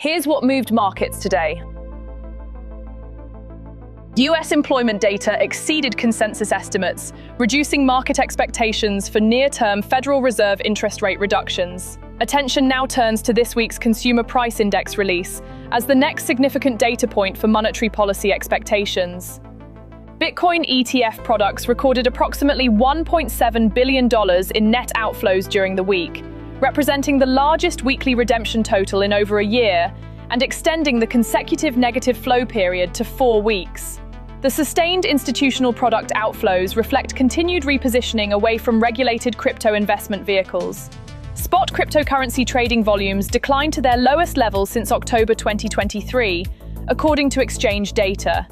Here's what moved markets today. U.S. employment data exceeded consensus estimates, reducing market expectations for near-term Federal Reserve interest rate reductions. Attention now turns to this week's Consumer Price Index release as the next significant data point for monetary policy expectations. Bitcoin ETF products recorded approximately $1.7 billion in net outflows during the week, representing the largest weekly redemption total in over a year and extending the consecutive negative flow period to 4 weeks. The sustained institutional product outflows reflect continued repositioning away from regulated crypto investment vehicles. Spot cryptocurrency trading volumes declined to their lowest level since October 2023, according to exchange data.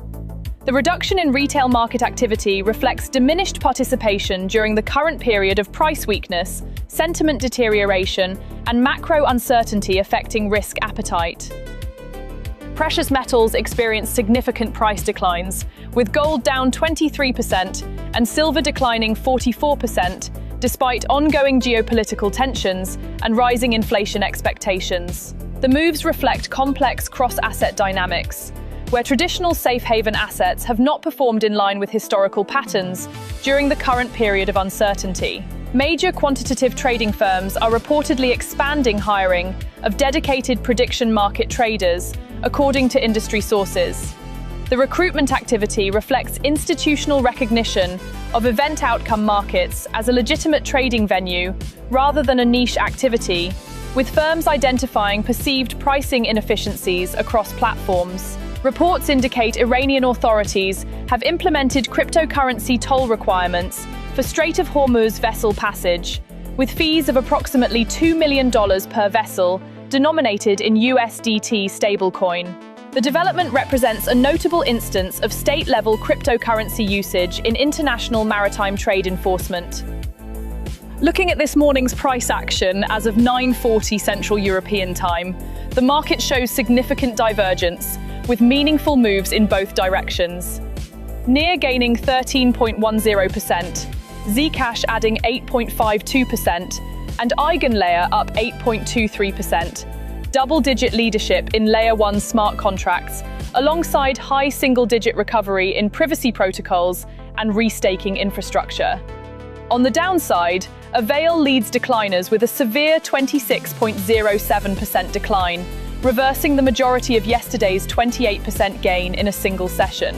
The reduction in retail market activity reflects diminished participation during the current period of price weakness, sentiment deterioration, and macro uncertainty affecting risk appetite. Precious metals experienced significant price declines, with gold down 23% and silver declining 44%, despite ongoing geopolitical tensions and rising inflation expectations. The moves reflect complex cross-asset dynamics, where traditional safe haven assets have not performed in line with historical patterns during the current period of uncertainty. Major quantitative trading firms are reportedly expanding hiring of dedicated prediction market traders, according to industry sources. The recruitment activity reflects institutional recognition of event outcome markets as a legitimate trading venue rather than a niche activity, with firms identifying perceived pricing inefficiencies across platforms. Reports indicate Iranian authorities have implemented cryptocurrency toll requirements for Strait of Hormuz vessel passage, with fees of approximately $2 million per vessel denominated in USDT stablecoin. The development represents a notable instance of state-level cryptocurrency usage in international maritime trade enforcement. Looking at this morning's price action as of 9:40 Central European Time, the market shows significant divergence, with meaningful moves in both directions. NEAR gaining 13.10%, Zcash adding 8.52%, and Eigenlayer up 8.23%. Double-digit leadership in Layer 1 smart contracts, alongside high single-digit recovery in privacy protocols and restaking infrastructure. On the downside, Avail leads decliners with a severe 26.07% decline, reversing the majority of yesterday's 28% gain in a single session.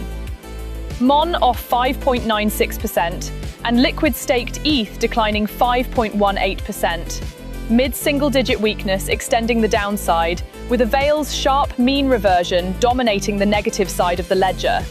Mon off 5.96%, and liquid-staked ETH declining 5.18%. Mid-single-digit weakness extending the downside, with Avail's sharp mean reversion dominating the negative side of the ledger.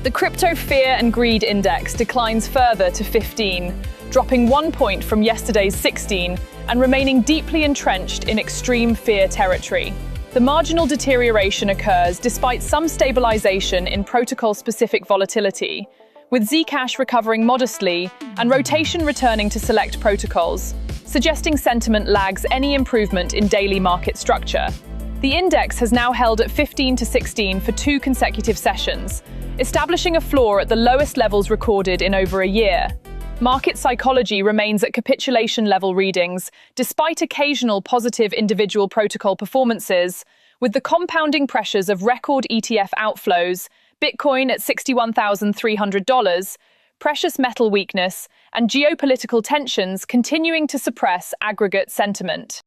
The Crypto Fear and Greed Index declines further to 15, dropping 1 point from yesterday's 16 and remaining deeply entrenched in extreme fear territory. The marginal deterioration occurs despite some stabilization in protocol-specific volatility, with Zcash recovering modestly and rotation returning to select protocols, suggesting sentiment lags any improvement in daily market structure. The index has now held at 15 to 16 for 2 consecutive sessions, establishing a floor at the lowest levels recorded in over a year. Market psychology remains at capitulation-level readings, despite occasional positive individual protocol performances, with the compounding pressures of record ETF outflows, Bitcoin at $61,300, precious metal weakness, and geopolitical tensions continuing to suppress aggregate sentiment.